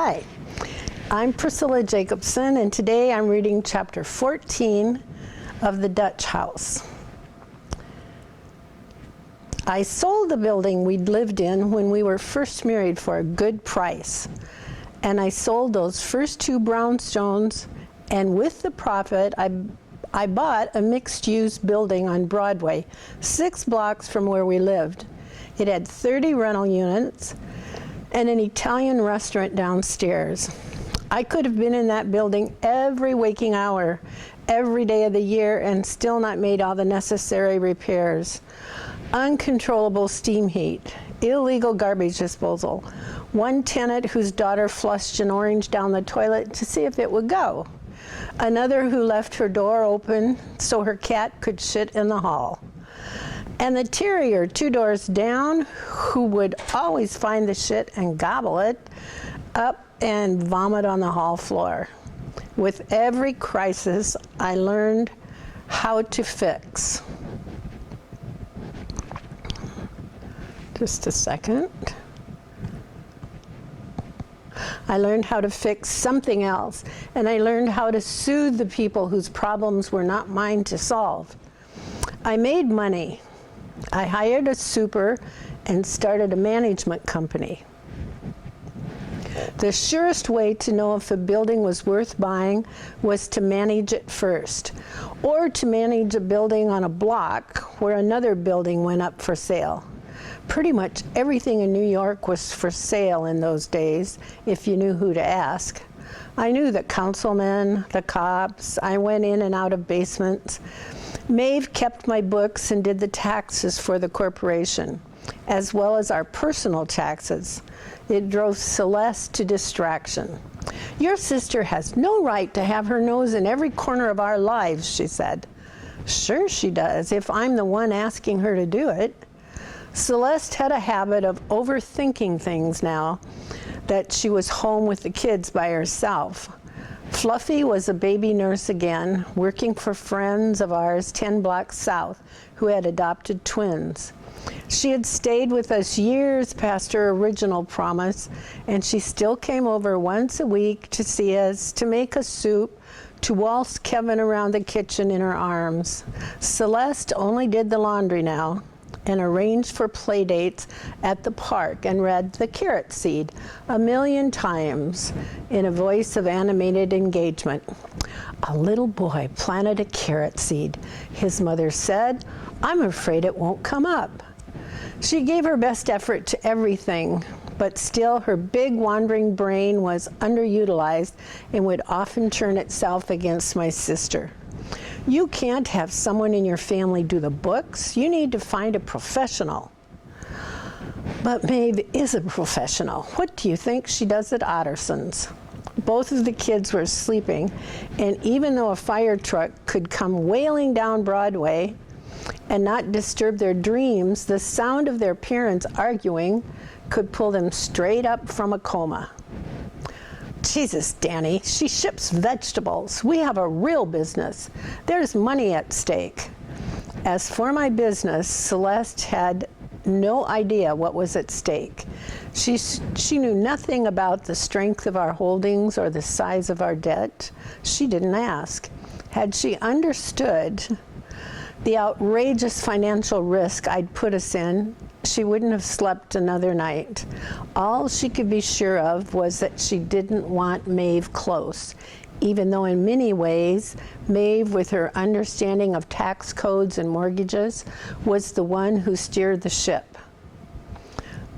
Hi, I'm Priscilla Jacobson, and today I'm reading chapter 14 of The Dutch House. I sold the building we'd lived in when we were first married for a good price. And I sold those first 2 brownstones, and with the profit, I bought a mixed-use building on Broadway, 6 blocks from where we lived. It had 30 rental units and an Italian restaurant downstairs. I could have been in that building every waking hour, every day of the year, and still not made all the necessary repairs. Uncontrollable steam heat, illegal garbage disposal, one tenant whose daughter flushed an orange down the toilet to see if it would go, another who left her door open so her cat could shit in the hall, and the terrier 2 doors down who would always find the shit and gobble it up and vomit on the hall floor. With every crisis, I learned how to fix. Just a second. I learned how to fix something else, and I learned how to soothe the people whose problems were not mine to solve. I made money. I hired a super and started a management company. The surest way to know if a building was worth buying was to manage it first, or to manage a building on a block where another building went up for sale. Pretty much everything in New York was for sale in those days, if you knew who to ask. I knew the councilmen, the cops. I went in and out of basements. Maeve kept my books and did the taxes for the corporation, as well as our personal taxes. It drove Celeste to distraction. "Your sister has no right to have her nose in every corner of our lives," she said. "Sure she does, if I'm the one asking her to do it." Celeste had a habit of overthinking things now that she was home with the kids by herself. Fluffy was a baby nurse again, working for friends of ours 10 blocks south who had adopted twins. She had stayed with us years past her original promise, and she still came over once a week to see us, to make us soup, to waltz Kevin around the kitchen in her arms. Celeste only did the laundry now, and arranged for play dates at the park, and read The Carrot Seed 1,000,000 times in a voice of animated engagement. "A little boy planted a carrot seed," his mother said. "I'm afraid it won't come up." She gave her best effort to everything, but still her big wandering brain was underutilized and would often turn itself against my sister. "You can't have someone in your family do the books. You need to find a professional." But Maeve is a professional. What do you think she does at Otterson's? Both of the kids were sleeping, and even though a fire truck could come wailing down Broadway and not disturb their dreams, the sound of their parents arguing could pull them straight up from a coma. "Jesus, Danny, she ships vegetables. We have a real business. There's money at stake." As for my business, Celeste had no idea what was at stake. She knew nothing about the strength of our holdings or the size of our debt. She didn't ask. Had she understood the outrageous financial risk I'd put us in, she wouldn't have slept another night. All she could be sure of was that she didn't want Maeve close, even though in many ways, Maeve, with her understanding of tax codes and mortgages, was the one who steered the ship.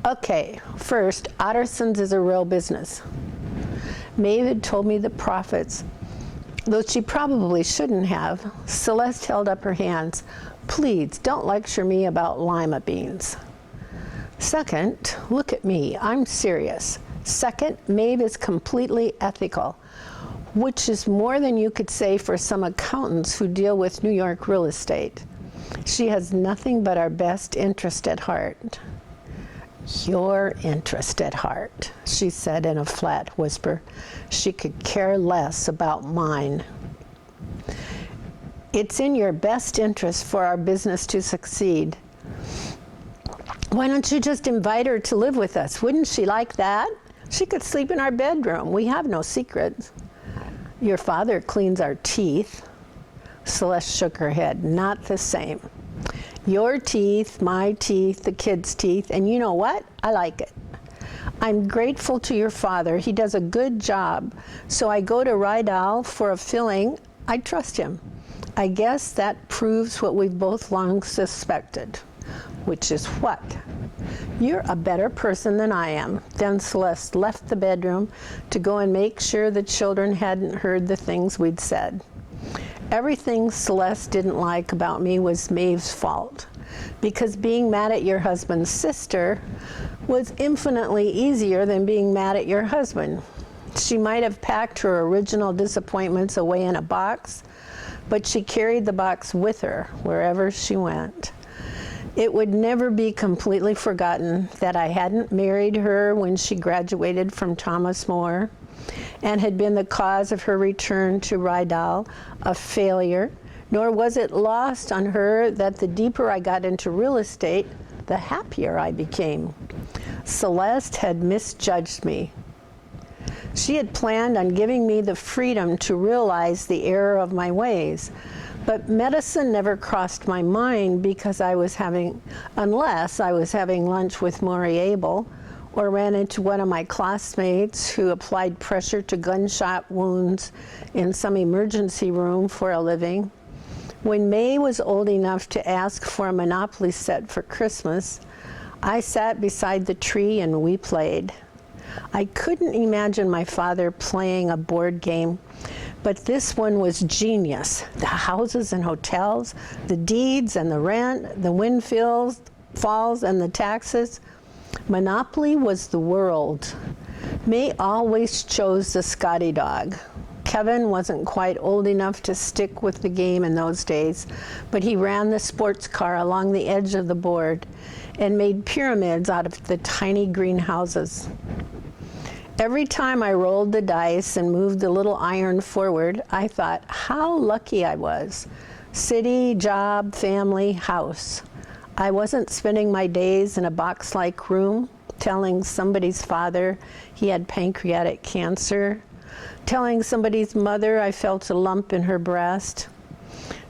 Okay, first, Otterson's is a real business. Maeve had told me the profits, though she probably shouldn't have. Celeste held up her hands. "Please, don't lecture me about lima beans." Second, look at me, I'm serious. Second, Maeve is completely ethical, which is more than you could say for some accountants who deal with New York real estate. She has nothing but our best interest at heart. "Your interest at heart," she said in a flat whisper. She could care less about mine. "It's in your best interest for our business to succeed. Why don't you just invite her to live with us? Wouldn't she like that?" She could sleep in our bedroom. We have no secrets. Your father cleans our teeth. Celeste shook her head. Not the same. Your teeth, my teeth, the kids' teeth, and you know what? I like it. I'm grateful to your father. He does a good job. So I go to Rydal for a filling. I trust him. I guess that proves what we've both long suspected, which is what? You're a better person than I am. Then Celeste left the bedroom to go and make sure the children hadn't heard the things we'd said. Everything Celeste didn't like about me was Maeve's fault, because being mad at your husband's sister was infinitely easier than being mad at your husband. She might have packed her original disappointments away in a box, but she carried the box with her wherever she went. It would never be completely forgotten that I hadn't married her when she graduated from Thomas More and had been the cause of her return to Rydal a failure, nor was it lost on her that the deeper I got into real estate, the happier I became. Celeste had misjudged me. She had planned on giving me the freedom to realize the error of my ways, but medicine never crossed my mind unless I was having lunch with Maury Abel, or ran into one of my classmates who applied pressure to gunshot wounds in some emergency room for a living. When Mae was old enough to ask for a Monopoly set for Christmas, I sat beside the tree and we played. I couldn't imagine my father playing a board game, but this one was genius. The houses and hotels, the deeds and the rent, the wind falls and the taxes. Monopoly was the world. Mae always chose the Scotty dog. Kevin wasn't quite old enough to stick with the game in those days, but he ran the sports car along the edge of the board and made pyramids out of the tiny greenhouses. Every time I rolled the dice and moved the little iron forward, I thought how lucky I was. City, job, family, house. I wasn't spending my days in a box-like room telling somebody's father he had pancreatic cancer, telling somebody's mother I felt a lump in her breast,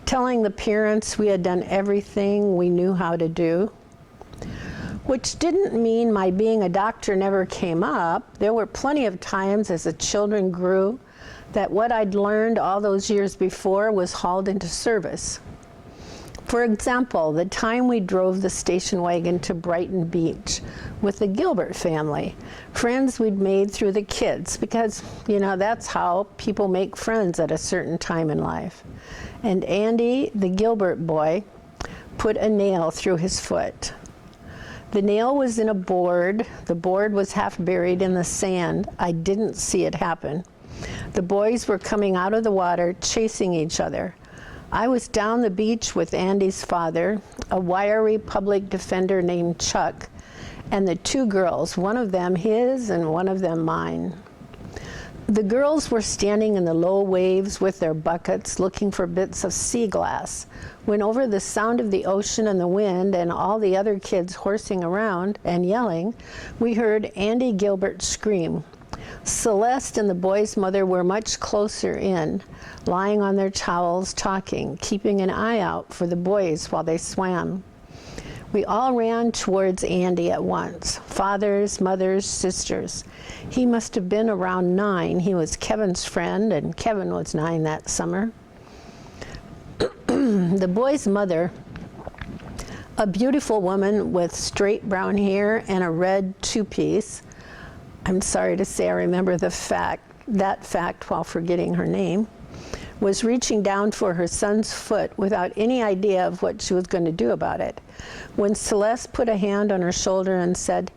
telling the parents we had done everything we knew how to do. Which didn't mean my being a doctor never came up. There were plenty of times as the children grew that what I'd learned all those years before was hauled into service. For example, the time we drove the station wagon to Brighton Beach with the Gilbert family, friends we'd made through the kids, because, that's how people make friends at a certain time in life. And Andy, the Gilbert boy, put a nail through his foot. The nail was in a board. The board was half buried in the sand. I didn't see it happen. The boys were coming out of the water, chasing each other. I was down the beach with Andy's father, a wiry public defender named Chuck, and the two girls, one of them his and one of them mine. The girls were standing in the low waves with their buckets looking for bits of sea glass, when over the sound of the ocean and the wind and all the other kids horsing around and yelling, we heard Andy Gilbert scream. Celeste and the boy's mother were much closer in, lying on their towels talking, keeping an eye out for the boys while they swam. We all ran towards Andy at once, fathers, mothers, sisters. He must have been around 9. He was Kevin's friend, and Kevin was 9 that summer. The boy's mother, a beautiful woman with straight brown hair and a red two-piece, I'm sorry to say I remember that fact while forgetting her name, was reaching down for her son's foot without any idea of what she was going to do about it. When Celeste put a hand on her shoulder and said,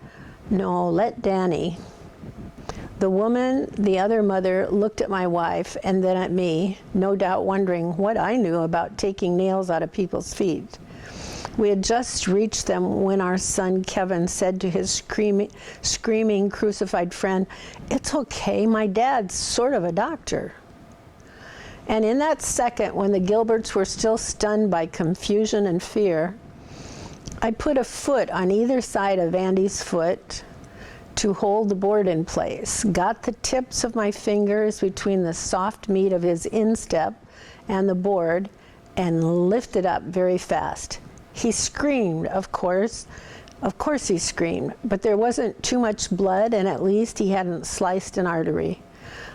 "No, let Danny." The woman, the other mother, looked at my wife and then at me, no doubt wondering what I knew about taking nails out of people's feet. We had just reached them when our son Kevin said to his screaming, crucified friend, "It's okay, my dad's sort of a doctor." And in that second, when the Gilberts were still stunned by confusion and fear, I put a foot on either side of Andy's foot, to hold the board in place, got the tips of my fingers between the soft meat of his instep and the board, and lifted up very fast. He screamed, of course. Of course he screamed, but there wasn't too much blood, and at least he hadn't sliced an artery.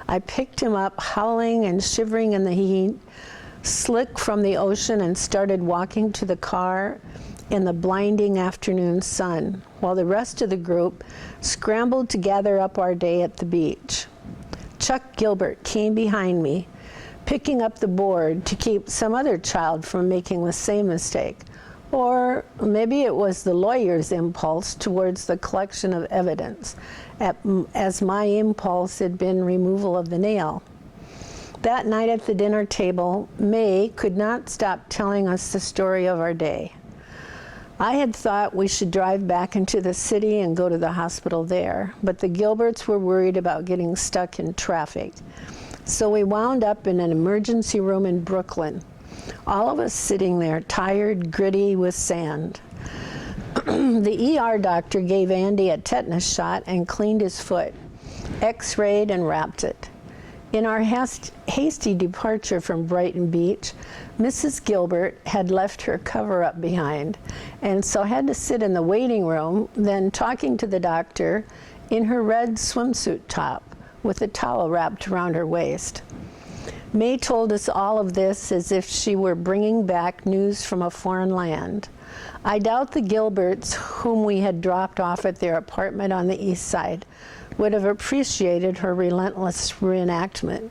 I picked him up, howling and shivering in the heat, slick from the ocean, and started walking to the car in the blinding afternoon sun, while the rest of the group scrambled to gather up our day at the beach. Chuck Gilbert came behind me, picking up the board to keep some other child from making the same mistake. Or maybe it was the lawyer's impulse towards the collection of evidence, as my impulse had been removal of the nail. That night at the dinner table, May could not stop telling us the story of our day. I had thought we should drive back into the city and go to the hospital there, but the Gilberts were worried about getting stuck in traffic. So we wound up in an emergency room in Brooklyn, all of us sitting there, tired, gritty with sand. The ER doctor gave Andy a tetanus shot and cleaned his foot, x-rayed and wrapped it. In our hasty departure from Brighton Beach, Mrs. Gilbert had left her cover-up behind, and so had to sit in the waiting room, then talking to the doctor in her red swimsuit top with a towel wrapped around her waist. May told us all of this as if she were bringing back news from a foreign land. I doubt the Gilberts, whom we had dropped off at their apartment on the east side, would have appreciated her relentless reenactment.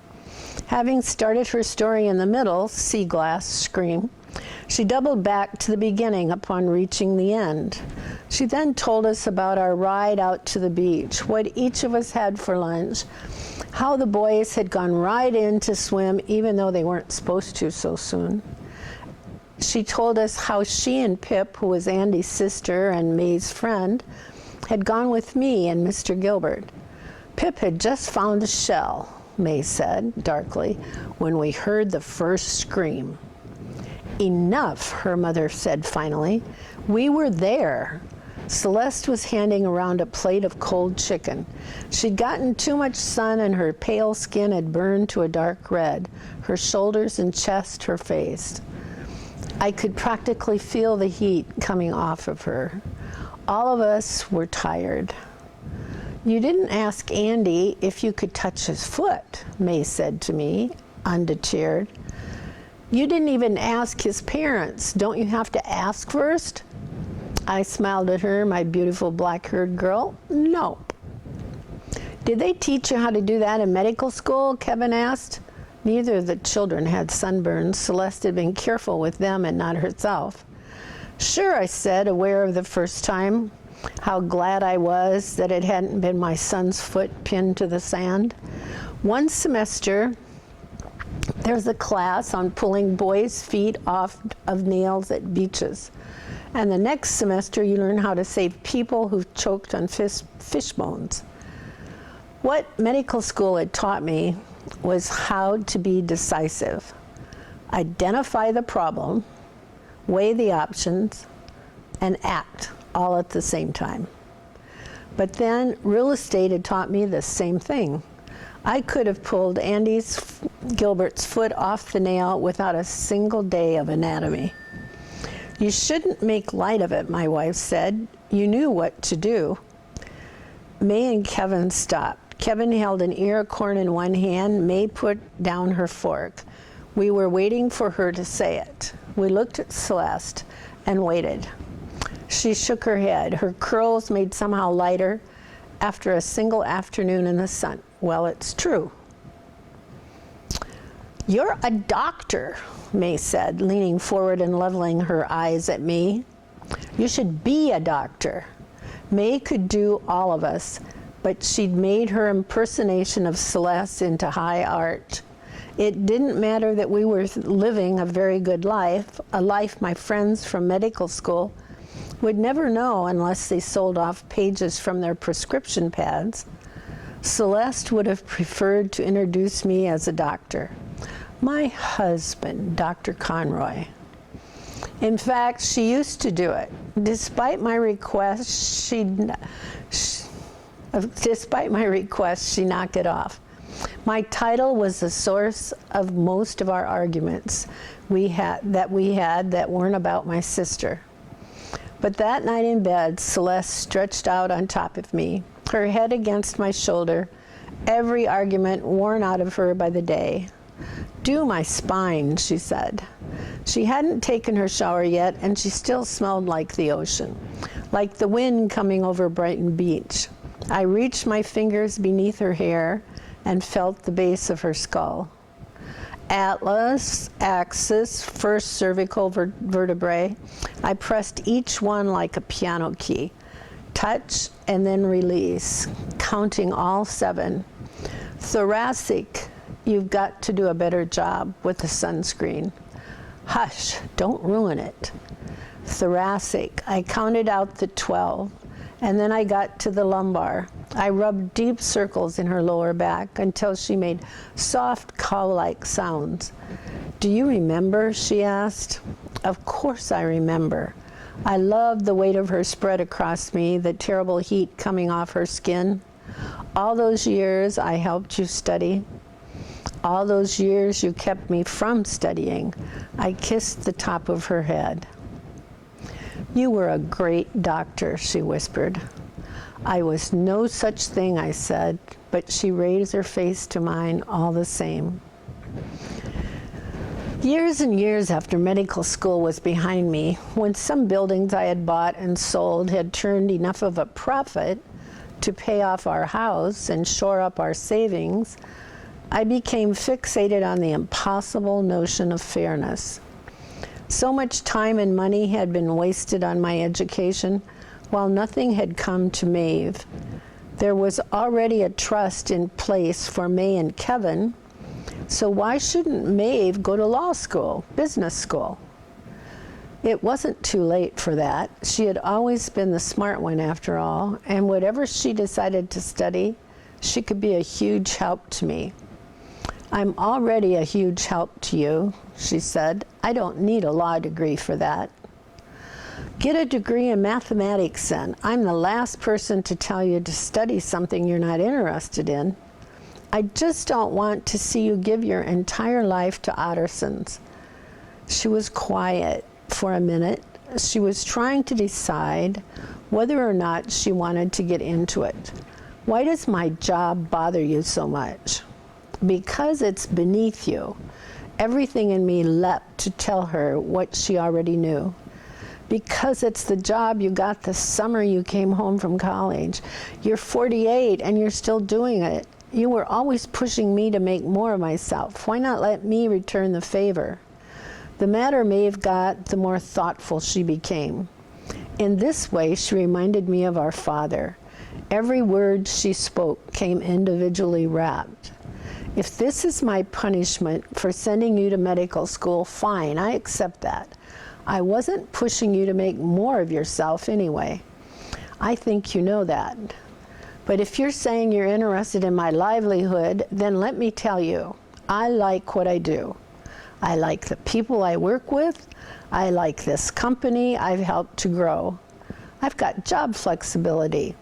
Having started her story in the middle, sea glass, scream, she doubled back to the beginning upon reaching the end. She then told us about our ride out to the beach, what each of us had for lunch, how the boys had gone right in to swim even though they weren't supposed to so soon. She told us how she and Pip, who was Andy's sister and May's friend, had gone with me and Mr. Gilbert. Pip had just found a shell, May said darkly, when we heard the first scream. Enough, her mother said finally. We were there. Celeste was handing around a plate of cold chicken. She'd gotten too much sun and her pale skin had burned to a dark red, her shoulders and chest, her face. I could practically feel the heat coming off of her. All of us were tired. You didn't ask Andy if you could touch his foot, May said to me, undeterred. You didn't even ask his parents. Don't you have to ask first? I smiled at her, my beautiful black-haired girl. Nope. Did they teach you how to do that in medical school? Kevin asked. Neither of the children had sunburns. Celeste had been careful with them and not herself. Sure, I said, aware of the first time, how glad I was that it hadn't been my son's foot pinned to the sand. One semester, there's a class on pulling boys' feet off of nails at beaches. And the next semester, you learn how to save people who've choked on fish bones. What medical school had taught me was how to be decisive. Identify the problem, weigh the options, and act all at the same time. But then real estate had taught me the same thing. I could have pulled Gilbert's foot off the nail without a single day of anatomy. You shouldn't make light of it, my wife said. You knew what to do. May and Kevin stopped. Kevin held an ear of corn in one hand. May put down her fork. We were waiting for her to say it. We looked at Celeste and waited. She shook her head, her curls made somehow lighter after a single afternoon in the sun. Well, it's true. You're a doctor, May said, leaning forward and leveling her eyes at me. You should be a doctor. May could do all of us, but she'd made her impersonation of Celeste into high art. It didn't matter that we were living a very good life, a life my friends from medical school would never know unless they sold off pages from their prescription pads. Celeste would have preferred to introduce me as a doctor. My husband, Dr. Conroy. In fact, she used to do it. Despite my request, Despite my request, she knocked it off. My title was the source of most of our arguments that weren't about my sister. But that night in bed, Celeste stretched out on top of me, her head against my shoulder, every argument worn out of her by the day. "Do my spine," she said. She hadn't taken her shower yet, and she still smelled like the ocean, like the wind coming over Brighton Beach. I reached my fingers beneath her hair and felt the base of her skull. Atlas, axis, first cervical vertebrae. I pressed each one like a piano key. Touch and then release, counting all 7. Thoracic, you've got to do a better job with the sunscreen. Hush, don't ruin it. Thoracic, I counted out the 12, and then I got to the lumbar. I rubbed deep circles in her lower back until she made soft call-like sounds. "Do you remember?" she asked. Of course I remember. I loved the weight of her spread across me, the terrible heat coming off her skin. All those years I helped you study. All those years you kept me from studying. I kissed the top of her head. "You were a great doctor," she whispered. "I was no such thing," I said, but she raised her face to mine all the same. Years and years after medical school was behind me, when some buildings I had bought and sold had turned enough of a profit to pay off our house and shore up our savings, I became fixated on the impossible notion of fairness. So much time and money had been wasted on my education, while nothing had come to Maeve. There was already a trust in place for May and Kevin, so why shouldn't Maeve go to law school, business school? It wasn't too late for that. She had always been the smart one after all, and whatever she decided to study, she could be a huge help to me. "I'm already a huge help to you," she said. "I don't need a law degree for that." "Get a degree in mathematics then. I'm the last person to tell you to study something you're not interested in. I just don't want to see you give your entire life to Otterson's." She was quiet for a minute. She was trying to decide whether or not she wanted to get into it. "Why does my job bother you so much?" "Because it's beneath you." Everything in me leapt to tell her what she already knew. "Because it's the job you got the summer you came home from college. You're 48 and you're still doing it. You were always pushing me to make more of myself. Why not let me return the favor?" The madder Maeve got, the more thoughtful she became. In this way, she reminded me of our father. Every word she spoke came individually wrapped. "If this is my punishment for sending you to medical school, fine, I accept that. I wasn't pushing you to make more of yourself anyway. I think you know that. But if you're saying you're interested in my livelihood, then let me tell you, I like what I do. I like the people I work with. I like this company I've helped to grow. I've got job flexibility,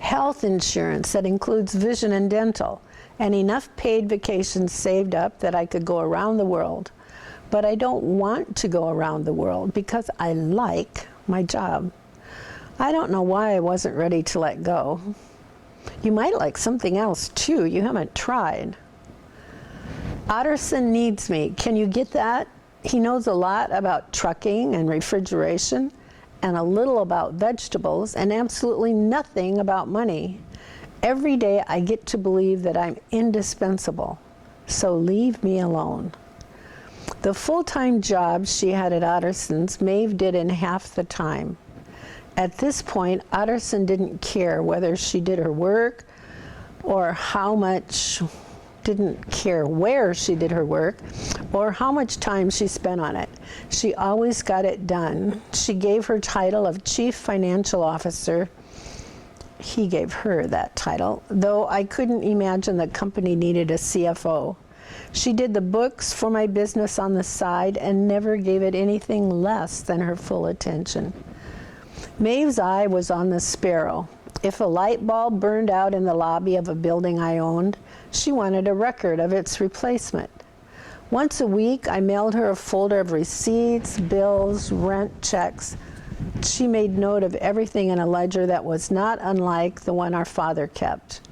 health insurance that includes vision and dental, and enough paid vacations saved up that I could go around the world. But I don't want to go around the world because I like my job. I don't know why I wasn't ready to let go. You might like something else too. You haven't tried. Otterson needs me. Can you get that? He knows a lot about trucking and refrigeration and a little about vegetables and absolutely nothing about money. Every day I get to believe that I'm indispensable. So leave me alone. The full-time job she had at Otterson's, Maeve did in half the time. At this point, Otterson didn't care whether she did her work or how much, didn't care where she did her work or how much time she spent on it. She always got it done. She gave her title of Chief Financial Officer. He gave her that title, though I couldn't imagine the company needed a CFO. She did the books for my business on the side and never gave it anything less than her full attention. Maeve's eye was on the sparrow. If a light bulb burned out in the lobby of a building I owned, she wanted a record of its replacement. Once a week, I mailed her a folder of receipts, bills, rent checks. She made note of everything in a ledger that was not unlike the one our father kept.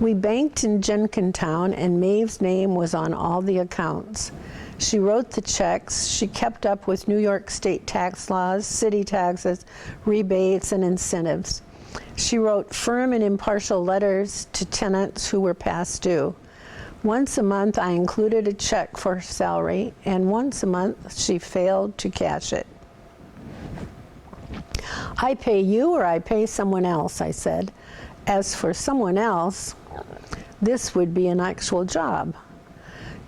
We banked in Jenkintown, and Maeve's name was on all the accounts. She wrote the checks. She kept up with New York state tax laws, city taxes, rebates, and incentives. She wrote firm and impartial letters to tenants who were past due. Once a month, I included a check for her salary, and once a month, she failed to cash it. I pay you or I pay someone else, I said. As for someone else, this would be an actual job.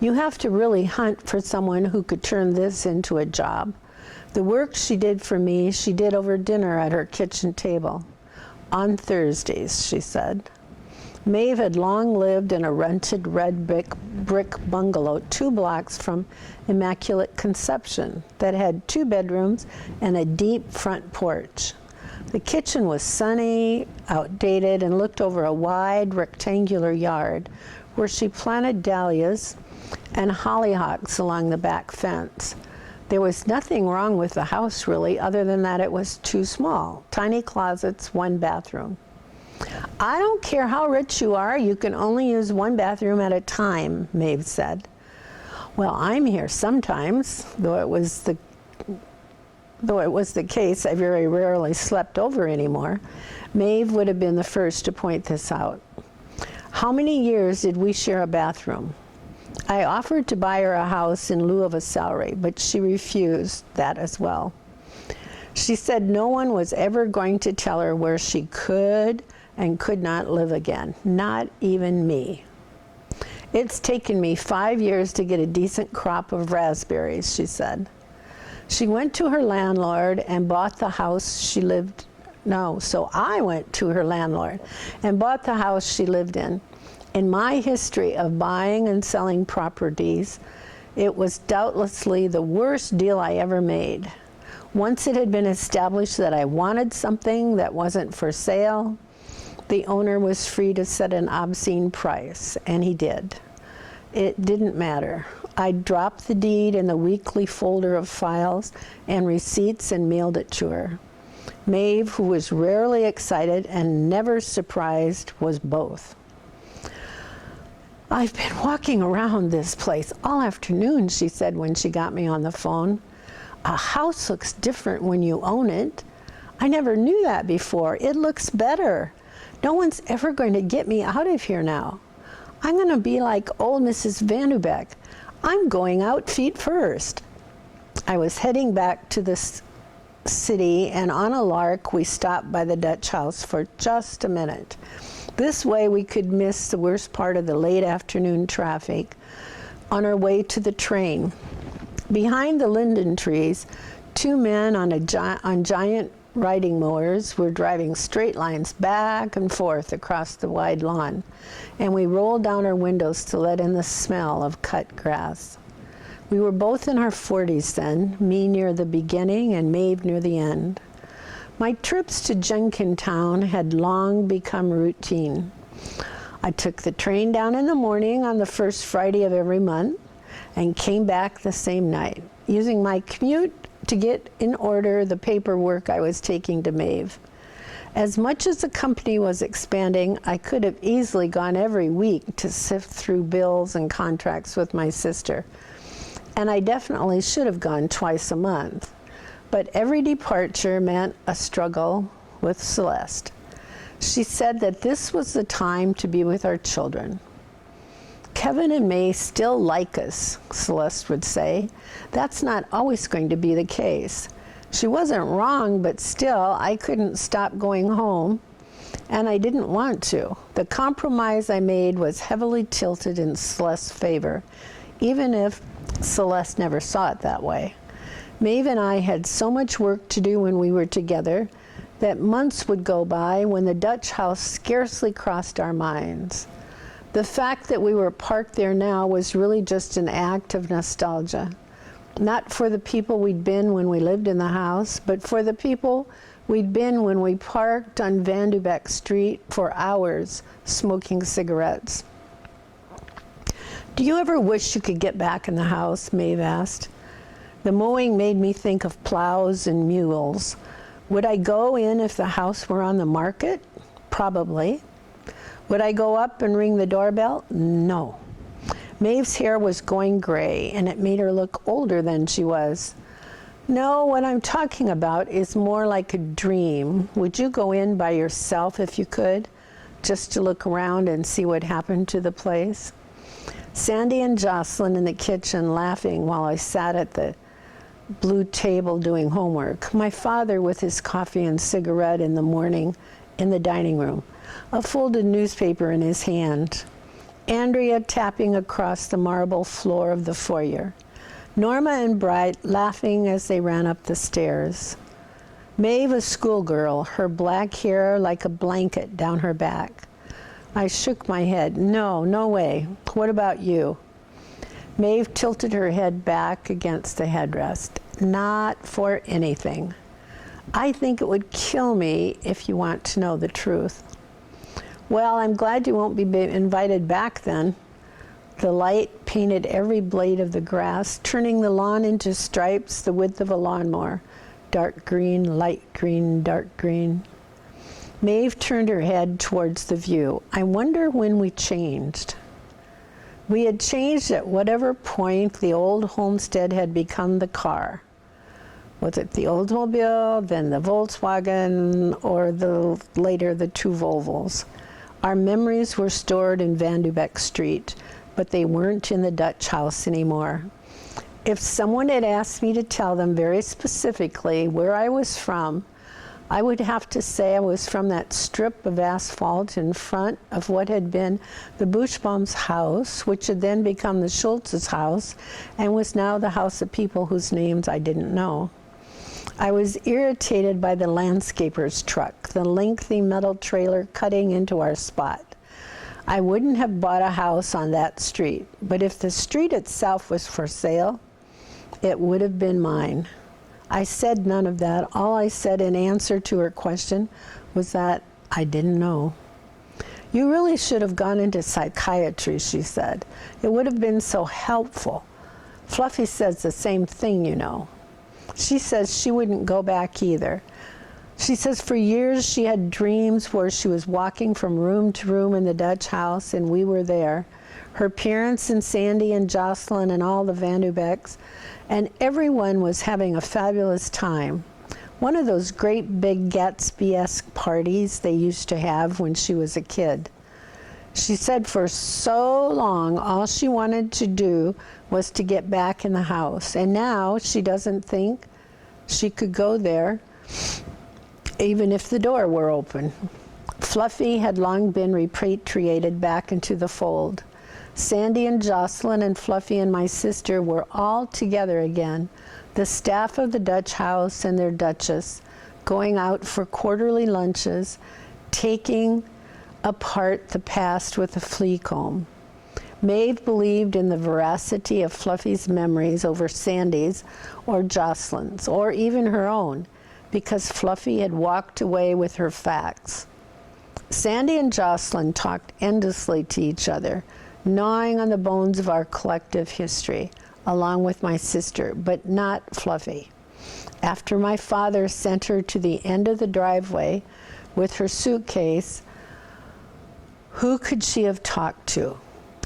You have to really hunt for someone who could turn this into a job. The work she did for me, she did over dinner at her kitchen table. On Thursdays, she said. Maeve had long lived in a rented red brick bungalow 2 blocks from Immaculate Conception that had 2 bedrooms and a deep front porch. The kitchen was sunny, outdated, and looked over a wide rectangular yard where she planted dahlias and hollyhocks along the back fence. There was nothing wrong with the house, really, other than that it was too small. Tiny closets, 1 bathroom. I don't care how rich you are, you can only use 1 bathroom at a time, Maeve said. Well, I'm here sometimes, though it was the case I very rarely slept over anymore. Maeve would have been the first to point this out. How many years did we share a bathroom? I offered to buy her a house in lieu of a salary, but she refused that as well. She said no one was ever going to tell her where she could and could not live again, not even me. It's taken me 5 years to get a decent crop of raspberries, she said. She went to her landlord and bought the house she lived, so I went to her landlord and bought the house she lived in. In my history of buying and selling properties, it was doubtlessly the worst deal I ever made. Once it had been established that I wanted something that wasn't for sale, the owner was free to set an obscene price, and he did. It didn't matter. I dropped the deed in the weekly folder of files and receipts and mailed it to her. Maeve, who was rarely excited and never surprised, was both. I've been walking around this place all afternoon, she said when she got me on the phone. A house looks different when you own it. I never knew that before. It looks better. No one's ever going to get me out of here now. I'm going to be like old Mrs. Vanderbeck. I'm going out feet first. I was heading back to the city, and on a lark, we stopped by the Dutch house for just a minute. This way we could miss the worst part of the late afternoon traffic on our way to the train. Behind the linden trees, 2 men on giant riding mowers were driving straight lines back and forth across the wide lawn, and we rolled down our windows to let in the smell of cut grass. We were both in our 40s then, me near the beginning and Maeve near the end. My trips to Jenkintown had long become routine. I took the train down in the morning on the first Friday of every month and came back the same night, using my commute to get in order the paperwork I was taking to Maeve. As much as the company was expanding, I could have easily gone every week to sift through bills and contracts with my sister. And I definitely should have gone twice a month. But every departure meant a struggle with Celeste. She said that this was the time to be with our children. Kevin and May still like us, Celeste would say. That's not always going to be the case. She wasn't wrong, but still, I couldn't stop going home, and I didn't want to. The compromise I made was heavily tilted in Celeste's favor, even if Celeste never saw it that way. Maeve and I had so much work to do when we were together that months would go by when the Dutch house scarcely crossed our minds. The fact that we were parked there now was really just an act of nostalgia. Not for the people we'd been when we lived in the house, but for the people we'd been when we parked on Van Dyke Street for hours smoking cigarettes. "Do you ever wish you could get back in the house?" Maeve asked. The mowing made me think of plows and mules. Would I go in if the house were on the market? Probably. Would I go up and ring the doorbell? No. Maeve's hair was going gray, and it made her look older than she was. "No, what I'm talking about is more like a dream. Would you go in by yourself if you could, just to look around and see what happened to the place?" Sandy and Jocelyn in the kitchen laughing while I sat at the blue table doing homework. My father with his coffee and cigarette in the morning in the dining room, a folded newspaper in his hand. Andrea tapping across the marble floor of the foyer. Norma and Bright laughing as they ran up the stairs. Maeve a schoolgirl, her black hair like a blanket down her back. I shook my head. No way. What about you? Maeve tilted her head back against the headrest. Not for anything. I think it would kill me if you want to know the truth. Well, I'm glad you won't be invited back then. The light painted every blade of the grass, turning the lawn into stripes the width of a lawnmower. Dark green, light green, dark green. Maeve turned her head towards the view. I wonder when we changed. We had changed at whatever point the old homestead had become the car. Was it the Oldsmobile, then the Volkswagen, or later the two Volvos? Our memories were stored in Van Dyke Street, but they weren't in the Dutch house anymore. If someone had asked me to tell them very specifically where I was from, I would have to say I was from that strip of asphalt in front of what had been the Bushbaum's house, which had then become the Schultz's house, and was now the house of people whose names I didn't know. I was irritated by the landscaper's truck, the lengthy metal trailer cutting into our spot. I wouldn't have bought a house on that street, but if the street itself was for sale, it would have been mine. I said none of that. All I said in answer to her question was that I didn't know. "You really should have gone into psychiatry," she said. "It would have been so helpful. Fluffy says the same thing, you know. She says she wouldn't go back either. She says for years she had dreams where she was walking from room to room in the Dutch house and we were there. Her parents and Sandy and Jocelyn and all the Van Dykes, and everyone was having a fabulous time. One of those great big Gatsby-esque parties they used to have when she was a kid. She said for so long all she wanted to do was to get back in the house, and now she doesn't think she could go there even if the door were open." Fluffy had long been repatriated back into the fold. Sandy and Jocelyn and Fluffy and my sister were all together again, the staff of the Dutch house and their Duchess, going out for quarterly lunches, taking apart the past with a flea comb. Maeve believed in the veracity of Fluffy's memories over Sandy's or Jocelyn's, or even her own, because Fluffy had walked away with her facts. Sandy and Jocelyn talked endlessly to each other, gnawing on the bones of our collective history, along with my sister, but not Fluffy. After my father sent her to the end of the driveway with her suitcase, who could she have talked to?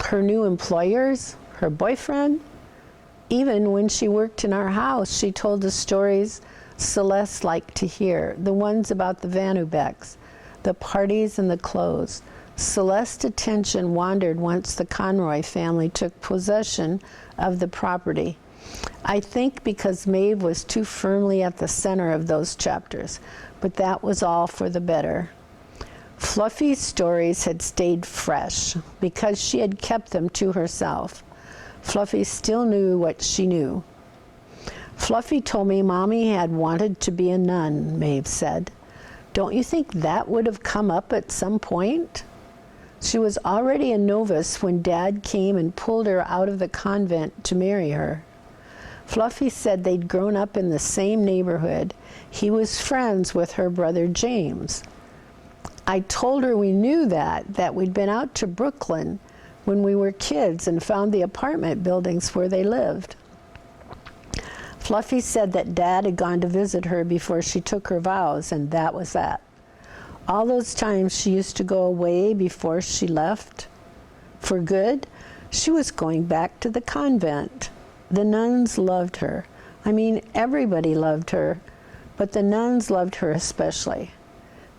Her new employers? Her boyfriend? Even when she worked in our house, she told the stories Celeste liked to hear, the ones about the Van Dykes, the parties and the clothes. Celeste's attention wandered once the Conroy family took possession of the property. I think because Maeve was too firmly at the center of those chapters, but that was all for the better. Fluffy's stories had stayed fresh because she had kept them to herself. Fluffy still knew what she knew. Fluffy told me Mommy had wanted to be a nun, Maeve said. Don't you think that would have come up at some point? She was already a novice when Dad came and pulled her out of the convent to marry her. Fluffy said they'd grown up in the same neighborhood. He was friends with her brother James. I told her we knew that we'd been out to Brooklyn when we were kids and found the apartment buildings where they lived. Fluffy said that Dad had gone to visit her before she took her vows, and that was that. All those times she used to go away before she left for good, she was going back to the convent. The nuns loved her. I mean, everybody loved her, but the nuns loved her especially.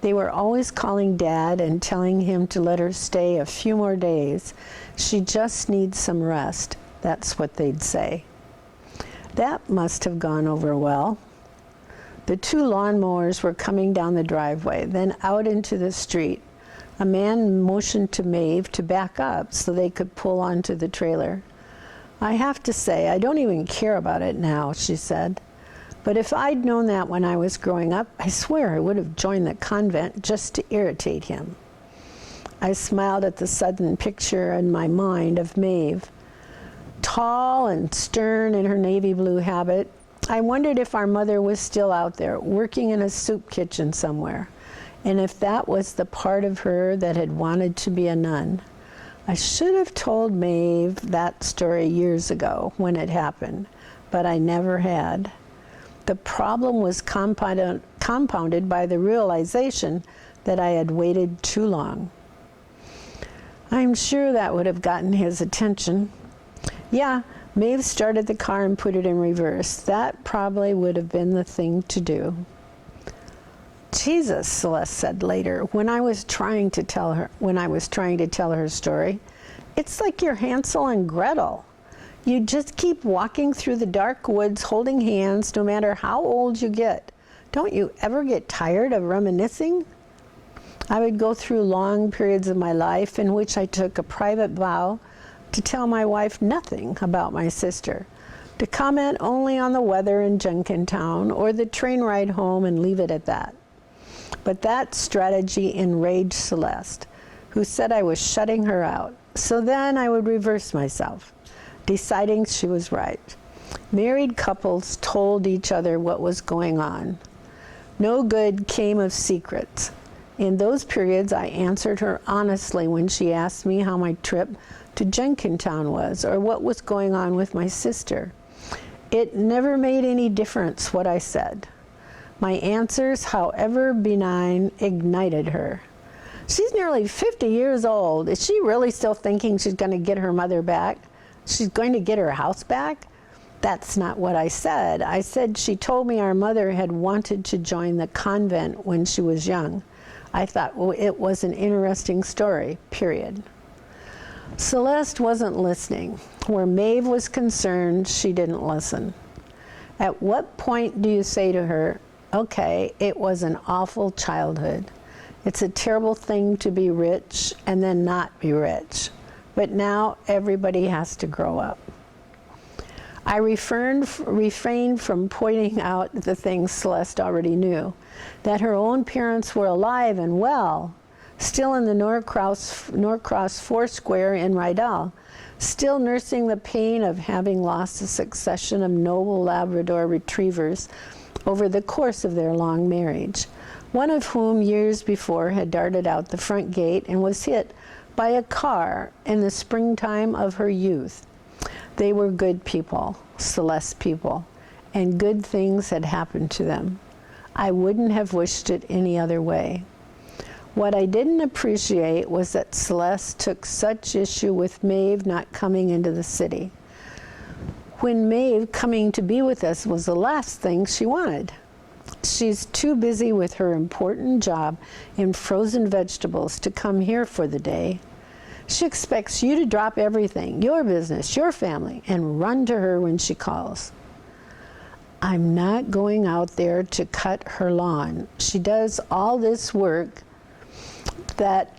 They were always calling Dad and telling him to let her stay a few more days. She just needs some rest. That's what they'd say. That must have gone over well. The 2 lawnmowers were coming down the driveway, then out into the street. A man motioned to Maeve to back up so they could pull onto the trailer. I have to say, I don't even care about it now, she said. But if I'd known that when I was growing up, I swear I would have joined the convent just to irritate him. I smiled at the sudden picture in my mind of Maeve. Tall and stern in her navy blue habit, I wondered if our mother was still out there, working in a soup kitchen somewhere, and if that was the part of her that had wanted to be a nun. I should have told Maeve that story years ago when it happened, but I never had. The problem was compounded by the realization that I had waited too long. I'm sure that would have gotten his attention. Yeah, Maeve started the car and put it in reverse. That probably would have been the thing to do. Jesus, Celeste said later, when I was trying to tell her story, it's like you're Hansel and Gretel. You just keep walking through the dark woods holding hands no matter how old you get. Don't you ever get tired of reminiscing? I would go through long periods of my life in which I took a private vow to tell my wife nothing about my sister, to comment only on the weather in Jenkintown or the train ride home and leave it at that. But that strategy enraged Celeste, who said I was shutting her out. So then I would reverse myself, deciding she was right. Married couples told each other what was going on. No good came of secrets. In those periods, I answered her honestly when she asked me how my trip to Jenkintown was or what was going on with my sister. It never made any difference what I said. My answers, however benign, ignited her. She's nearly 50 years old. Is she really still thinking she's going to get her mother back? She's going to get her house back? That's not what I said. I said she told me our mother had wanted to join the convent when she was young. I thought, well, it was an interesting story, period. Celeste wasn't listening. Where Maeve was concerned, she didn't listen. At what point do you say to her, okay, it was an awful childhood. It's a terrible thing to be rich and then not be rich. But now everybody has to grow up. I refrained from pointing out the things Celeste already knew, that her own parents were alive and well, still in the Norcross Foursquare in Rydell, still nursing the pain of having lost a succession of noble Labrador retrievers over the course of their long marriage, one of whom years before had darted out the front gate and was hit by a car in the springtime of her youth. They were good people, Celeste people, and good things had happened to them. I wouldn't have wished it any other way. What I didn't appreciate was that Celeste took such issue with Maeve not coming into the city, when Maeve coming to be with us was the last thing she wanted. She's too busy with her important job in frozen vegetables to come here for the day. She expects you to drop everything, your business, your family, and run to her when she calls. I'm not going out there to cut her lawn. She does all this work that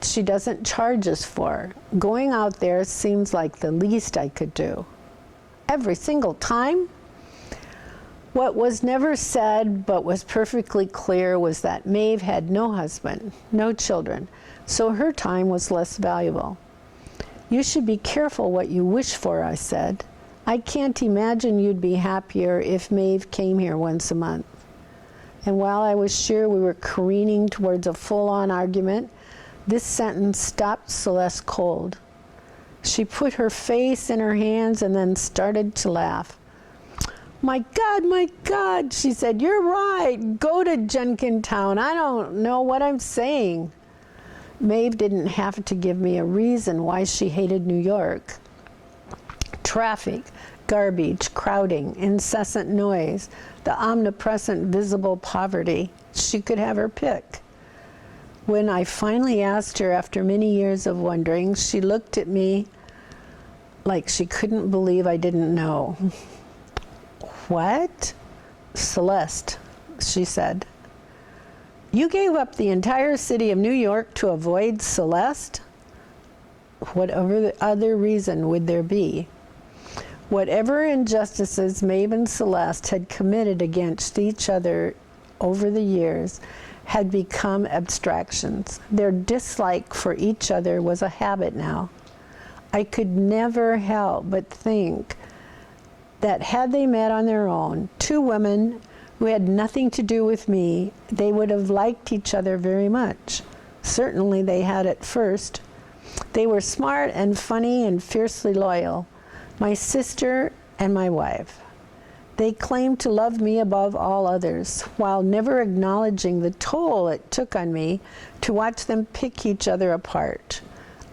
she doesn't charge us for. Going out there seems like the least I could do. Every single time? What was never said but was perfectly clear was that Maeve had no husband, no children, so her time was less valuable. You should be careful what you wish for, I said. I can't imagine you'd be happier if Maeve came here once a month. And while I was sure we were careening towards a full-on argument, this sentence stopped Celeste cold. She put her face in her hands and then started to laugh. My God, she said, you're right. Go to Jenkintown. I don't know what I'm saying. Maeve didn't have to give me a reason why she hated New York. Traffic, garbage, crowding, incessant noise, the omnipresent visible poverty. She could have her pick. When I finally asked her after many years of wondering, she looked at me like she couldn't believe I didn't know. What? Celeste, she said. You gave up the entire city of New York to avoid Celeste? Whatever other reason would there be? Whatever injustices Maeve and Celeste had committed against each other over the years had become abstractions. Their dislike for each other was a habit now. I could never help but think that had they met on their own, two women who had nothing to do with me, they would have liked each other very much. Certainly they had at first. They were smart and funny and fiercely loyal, my sister and my wife. They claimed to love me above all others, while never acknowledging the toll it took on me to watch them pick each other apart.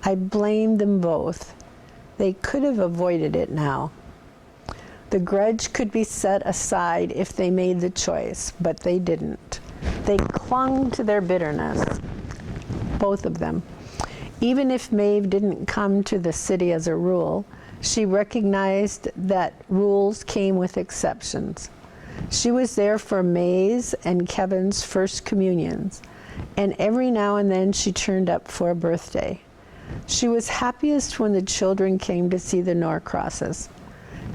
I blamed them both. They could have avoided it now. The grudge could be set aside if they made the choice, but they didn't. They clung to their bitterness, both of them. Even if Maeve didn't come to the city as a rule, she recognized that rules came with exceptions. She was there for May's and Kevin's first communions, and every now and then she turned up for a birthday. She was happiest when the children came to see the Norcrosses.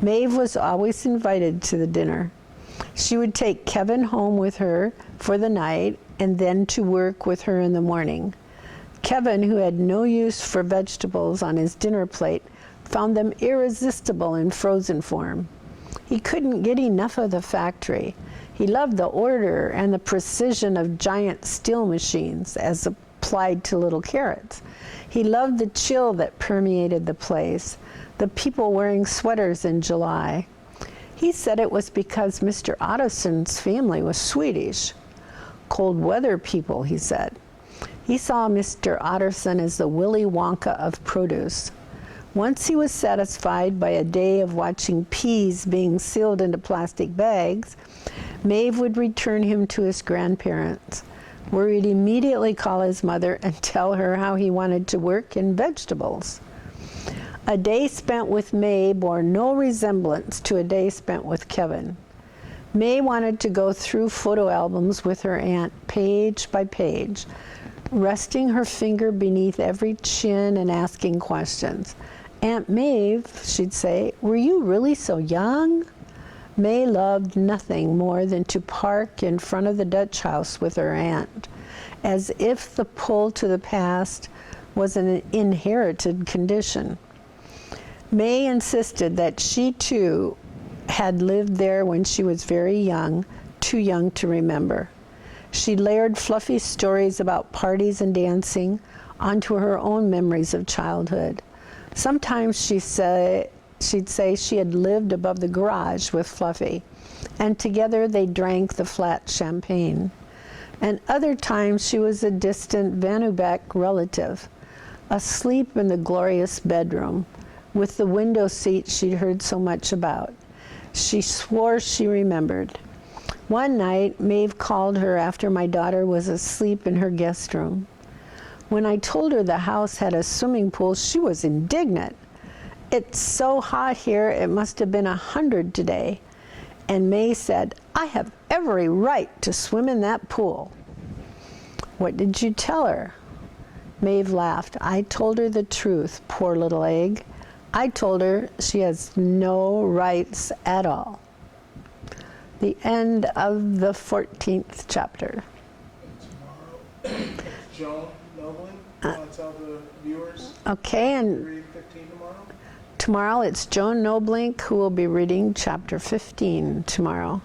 Maeve was always invited to the dinner. She would take Kevin home with her for the night and then to work with her in the morning. Kevin, who had no use for vegetables on his dinner plate, found them irresistible in frozen form. He couldn't get enough of the factory. He loved the order and the precision of giant steel machines as applied to little carrots. He loved the chill that permeated the place, the people wearing sweaters in July. He said it was because Mr. Ottosson's family was Swedish. Cold weather people, he said. He saw Mr. Otterson as the Willy Wonka of produce. Once he was satisfied by a day of watching peas being sealed into plastic bags, Maeve would return him to his grandparents, where he'd immediately call his mother and tell her how he wanted to work in vegetables. A day spent with May bore no resemblance to a day spent with Kevin. May wanted to go through photo albums with her aunt page by page, resting her finger beneath every chin and asking questions. Aunt Maeve, she'd say, were you really so young? May loved nothing more than to park in front of the Dutch house with her aunt, as if the pull to the past was an inherited condition. May insisted that she too had lived there when she was very young, too young to remember. She layered fluffy stories about parties and dancing onto her own memories of childhood. Sometimes she'd say she had lived above the garage with Fluffy, and together they drank the flat champagne. And other times she was a distant Vanubec relative, asleep in the glorious bedroom, with the window seat she'd heard so much about. She swore she remembered. One night, Maeve called her after my daughter was asleep in her guest room. When I told her the house had a swimming pool, she was indignant. It's so hot here, it must have been 100 today. And May said, I have every right to swim in that pool. What did you tell her? Maeve laughed. I told her the truth, poor little egg. I told her she has no rights at all. The end of the 14th chapter. Tomorrow, Joan Noblin, want to tell the viewers? Okay, and read 15 tomorrow? Tomorrow it's Joan Noblink who will be reading chapter 15 tomorrow.